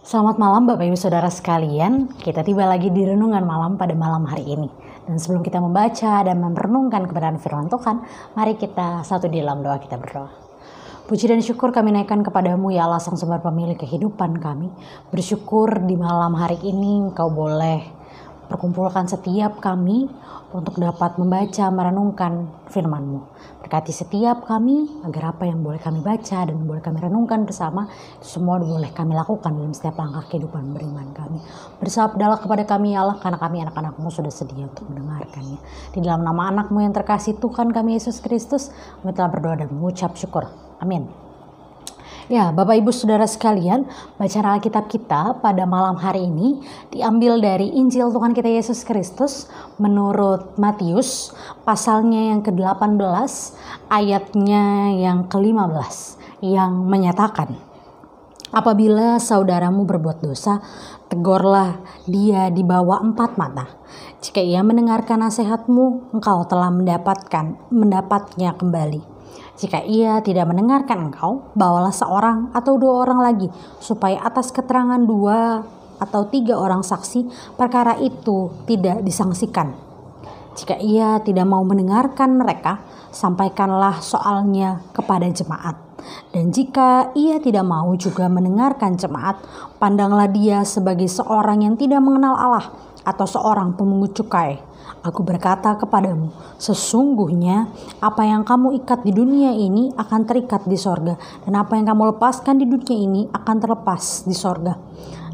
Selamat malam Bapak Ibu Saudara sekalian, kita tiba lagi di Renungan Malam pada malam hari ini. Dan sebelum kita membaca dan merenungkan kebenaran firman Tuhan, mari kita satu di dalam doa kita berdoa. Puji dan syukur kami naikkan kepadamu ya Allah Sang Sumber Pemilik kehidupan kami. Bersyukur di malam hari ini Engkau boleh perkumpulkan setiap kami untuk dapat membaca, merenungkan firman-Mu. Berkati setiap kami agar apa yang boleh kami baca dan boleh kami renungkan bersama, semua boleh kami lakukan dalam setiap langkah kehidupan beriman kami. Bersabdalah kepada kami ya Allah, karena kami anak-anak-Mu sudah sedia untuk mendengarkannya. Di dalam nama anak-Mu yang terkasih Tuhan kami Yesus Kristus, kami telah berdoa dan mengucap syukur. Amin. Ya, Bapak Ibu Saudara sekalian, bacaan Alkitab kita pada malam hari ini diambil dari Injil Tuhan kita Yesus Kristus menurut Matius, pasalnya yang ke-18, ayatnya yang ke-15, yang menyatakan, apabila saudaramu berbuat dosa, tegurlah dia di bawah 4 mata. Jika ia mendengarkan nasihatmu, engkau telah mendapatnya kembali. Jika ia tidak mendengarkan engkau, bawalah seorang atau 2 orang lagi, supaya atas keterangan 2 atau 3 orang saksi, perkara itu tidak disangsikan. Jika ia tidak mau mendengarkan mereka, sampaikanlah soalnya kepada jemaat. Dan jika ia tidak mau juga mendengarkan jemaat, pandanglah dia sebagai seorang yang tidak mengenal Allah atau seorang pemungut cukai. Aku berkata kepadamu, sesungguhnya apa yang kamu ikat di dunia ini akan terikat di sorga, dan apa yang kamu lepaskan di dunia ini akan terlepas di sorga.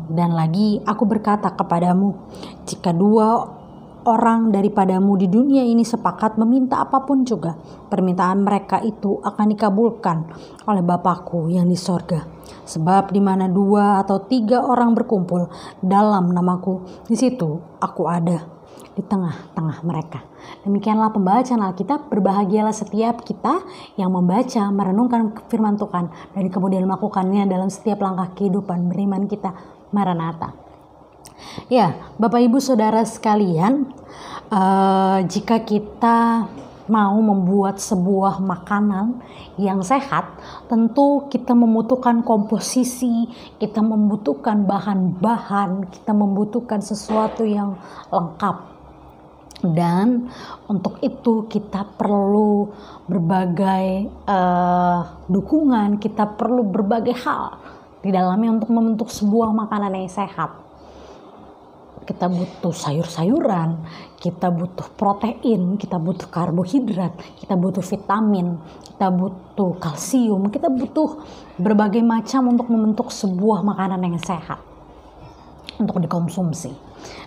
Dan lagi aku berkata kepadamu, jika 2 orang daripadamu di dunia ini sepakat meminta apapun juga, permintaan mereka itu akan dikabulkan oleh Bapakku yang di sorga. Sebab di mana 2 atau 3 orang berkumpul dalam namaku, di situ aku ada di tengah-tengah mereka. Demikianlah pembacaan Alkitab. Berbahagialah setiap kita yang membaca, merenungkan firman Tuhan, dan kemudian melakukannya dalam setiap langkah kehidupan beriman kita. Maranatha. Ya, Bapak Ibu Saudara sekalian, jika kita mau membuat sebuah makanan yang sehat, tentu kita membutuhkan komposisi, kita membutuhkan bahan-bahan, kita membutuhkan sesuatu yang lengkap. Dan untuk itu kita perlu berbagai dukungan, kita perlu berbagai hal di dalamnya untuk membentuk sebuah makanan yang sehat. Kita butuh sayur-sayuran, kita butuh protein, kita butuh karbohidrat, kita butuh vitamin, kita butuh kalsium, kita butuh berbagai macam untuk membentuk sebuah makanan yang sehat untuk dikonsumsi.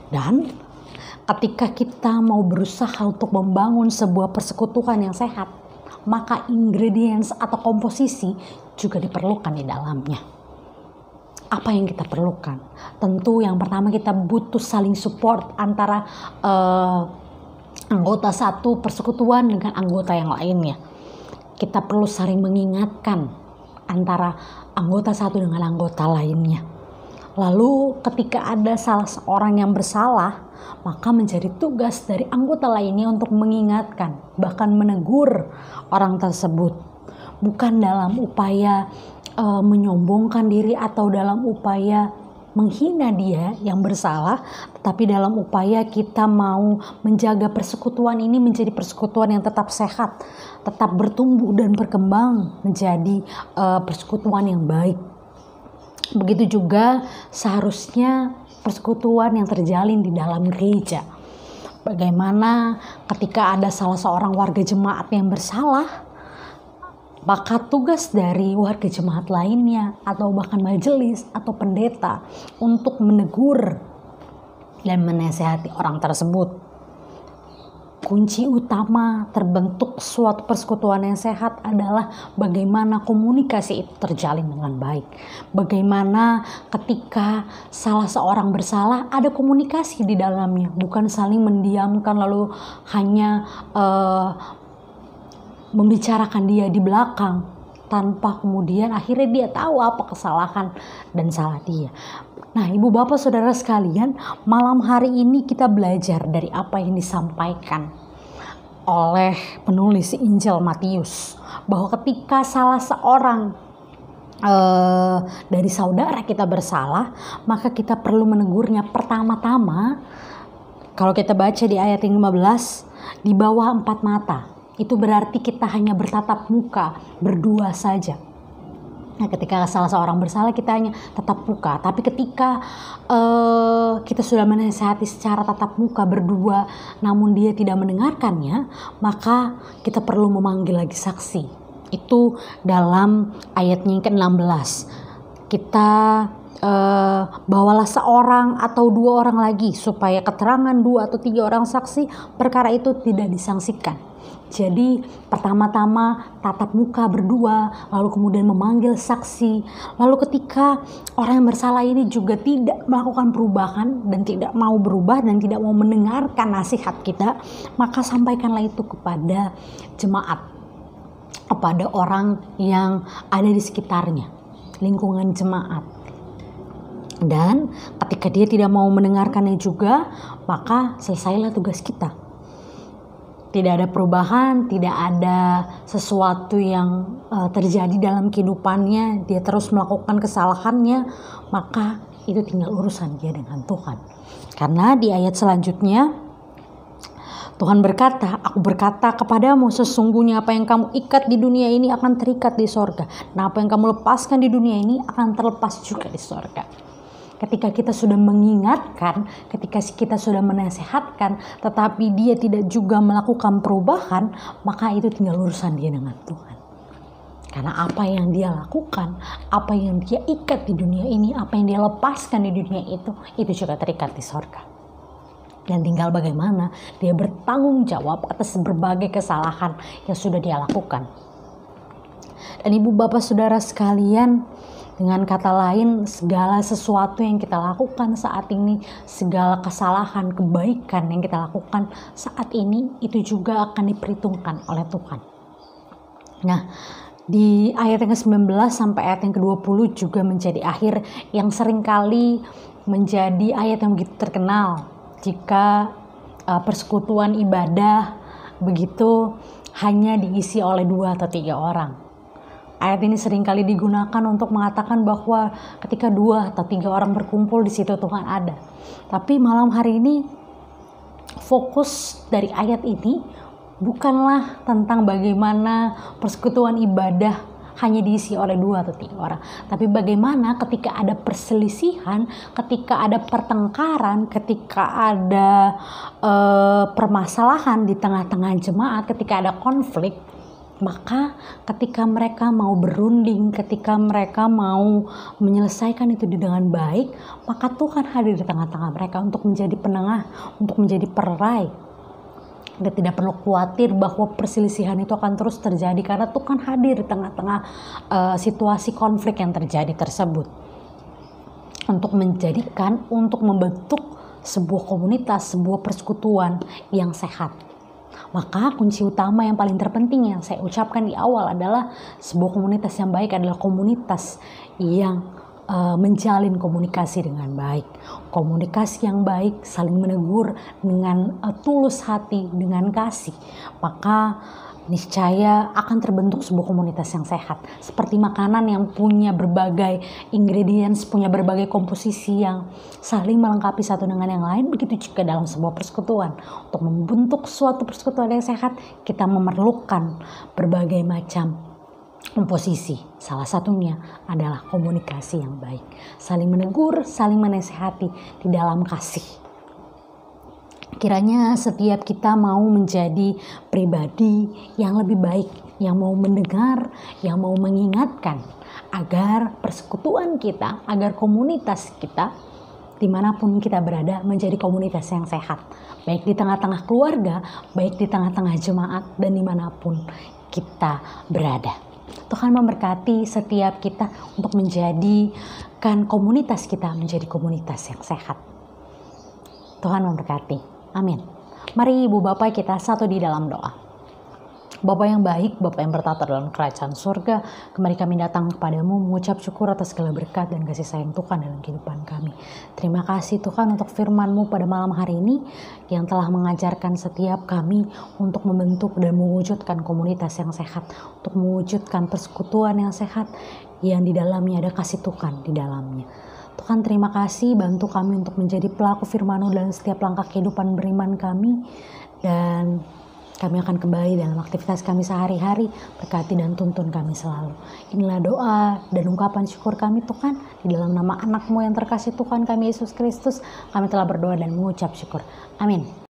Dan ketika kita mau berusaha untuk membangun sebuah persekutuan yang sehat, maka ingredients atau komposisi juga diperlukan di dalamnya. Apa yang kita perlukan? Tentu yang pertama kita butuh saling support antara anggota satu persekutuan dengan anggota yang lainnya. Kita perlu saling mengingatkan antara anggota satu dengan anggota lainnya. Lalu ketika ada salah seorang yang bersalah, maka menjadi tugas dari anggota lainnya untuk mengingatkan, bahkan menegur orang tersebut. Bukan dalam upaya menyombongkan diri atau dalam upaya menghina dia yang bersalah, tetapi dalam upaya kita mau menjaga persekutuan ini menjadi persekutuan yang tetap sehat, tetap bertumbuh dan berkembang menjadi persekutuan yang baik. Begitu juga seharusnya persekutuan yang terjalin di dalam gereja. Bagaimana ketika ada salah seorang warga jemaat yang bersalah, maka tugas dari warga jemaat lainnya atau bahkan majelis atau pendeta untuk menegur dan menasihati orang tersebut. Kunci utama terbentuk suatu persekutuan yang sehat adalah bagaimana komunikasi itu terjalin dengan baik. Bagaimana ketika salah seorang bersalah ada komunikasi di dalamnya, bukan saling mendiamkan lalu hanya membicarakan dia di belakang tanpa kemudian akhirnya dia tahu apa kesalahan dan salah dia. Nah, Ibu Bapak Saudara sekalian, malam hari ini kita belajar dari apa yang disampaikan oleh penulis Injil Matius, bahwa ketika salah seorang dari saudara kita bersalah, maka kita perlu menegurnya. Pertama-tama, kalau kita baca di ayat yang 15, di bawah 4 mata. Itu berarti kita hanya bertatap muka, berdua saja. Nah, ketika salah seorang bersalah, kita hanya tatap muka. Tapi ketika kita sudah menasihati secara tatap muka berdua, namun dia tidak mendengarkannya, maka kita perlu memanggil lagi saksi. Itu dalam ayatnya yang ke-16. Kita bawalah seorang atau 2 orang lagi, supaya keterangan 2 atau 3 orang saksi perkara itu tidak disangsikan. Jadi pertama-tama tatap muka berdua, lalu kemudian memanggil saksi. Lalu ketika orang yang bersalah ini juga tidak melakukan perubahan dan tidak mau berubah dan tidak mau mendengarkan nasihat kita, maka sampaikanlah itu kepada jemaat, kepada orang yang ada di sekitarnya, lingkungan jemaat. Dan ketika dia tidak mau mendengarkannya juga, maka selesailah tugas kita. Tidak ada perubahan, tidak ada sesuatu yang terjadi dalam kehidupannya, dia terus melakukan kesalahannya, maka itu tinggal urusan dia dengan Tuhan. Karena di ayat selanjutnya Tuhan berkata, "Aku berkata kepadamu, sesungguhnya apa yang kamu ikat di dunia ini akan terikat di sorga. Nah, apa yang kamu lepaskan di dunia ini akan terlepas juga di sorga." Ketika kita sudah mengingatkan, ketika kita sudah menasehatkan, tetapi dia tidak juga melakukan perubahan, maka itu tinggal urusan dia dengan Tuhan. Karena apa yang dia lakukan, apa yang dia ikat di dunia ini, apa yang dia lepaskan di dunia itu juga terikat di sorga. Dan tinggal bagaimana dia bertanggung jawab atas berbagai kesalahan yang sudah dia lakukan. Dan ibu bapak saudara sekalian, dengan kata lain, segala sesuatu yang kita lakukan saat ini, segala kesalahan, kebaikan yang kita lakukan saat ini, itu juga akan diperhitungkan oleh Tuhan. Nah, di ayat yang ke-19 sampai ayat yang ke-20 juga menjadi akhir yang seringkali menjadi ayat yang begitu terkenal. Jika persekutuan ibadah begitu hanya diisi oleh 2 atau 3 orang. Ayat ini seringkali digunakan untuk mengatakan bahwa ketika 2 atau 3 orang berkumpul, di situ Tuhan ada. Tapi malam hari ini fokus dari ayat ini bukanlah tentang bagaimana persekutuan ibadah hanya diisi oleh 2 atau 3 orang. Tapi bagaimana ketika ada perselisihan, ketika ada pertengkaran, ketika ada permasalahan di tengah-tengah jemaat, ketika ada konflik, maka ketika mereka mau berunding, ketika mereka mau menyelesaikan itu dengan baik, maka Tuhan hadir di tengah-tengah mereka untuk menjadi penengah, untuk menjadi perai. Dan tidak perlu khawatir bahwa perselisihan itu akan terus terjadi, karena Tuhan hadir di tengah-tengah situasi konflik yang terjadi tersebut. Untuk menjadikan, untuk membentuk sebuah komunitas, sebuah persekutuan yang sehat. Maka kunci utama yang paling terpenting yang saya ucapkan di awal adalah sebuah komunitas yang baik adalah komunitas yang menjalin komunikasi dengan baik. Komunikasi yang baik, saling menegur dengan tulus hati, dengan kasih. Maka niscaya akan terbentuk sebuah komunitas yang sehat. Seperti makanan yang punya berbagai ingredients, punya berbagai komposisi yang saling melengkapi satu dengan yang lain, begitu juga dalam sebuah persekutuan. Untuk membentuk suatu persekutuan yang sehat, kita memerlukan berbagai macam komposisi. Salah satunya adalah komunikasi yang baik. Saling menegur, saling menasihati di dalam kasih. Kiranya setiap kita mau menjadi pribadi yang lebih baik, yang mau mendengar, yang mau mengingatkan, agar persekutuan kita, agar komunitas kita, dimanapun kita berada, menjadi komunitas yang sehat. Baik di tengah-tengah keluarga, baik di tengah-tengah jemaat, dan dimanapun kita berada. Tuhan memberkati setiap kita untuk menjadikan komunitas kita menjadi komunitas yang sehat. Tuhan memberkati. Amin. Mari ibu bapak kita satu di dalam doa. Bapa yang baik, Bapa yang bertata dalam kerajaan surga, kembali kami datang kepadamu mengucap syukur atas segala berkat dan kasih sayang Tuhan dalam kehidupan kami. Terima kasih Tuhan untuk firman-Mu pada malam hari ini yang telah mengajarkan setiap kami untuk membentuk dan mewujudkan komunitas yang sehat, untuk mewujudkan persekutuan yang sehat yang di dalamnya ada kasih Tuhan di dalamnya. Tuhan terima kasih, bantu kami untuk menjadi pelaku firman-Mu dalam setiap langkah kehidupan beriman kami, dan kami akan kembali dalam aktivitas kami sehari-hari, berkati dan tuntun kami selalu. Inilah doa dan ungkapan syukur kami Tuhan, di dalam nama anak-Mu yang terkasih Tuhan kami Yesus Kristus, kami telah berdoa dan mengucap syukur. Amin.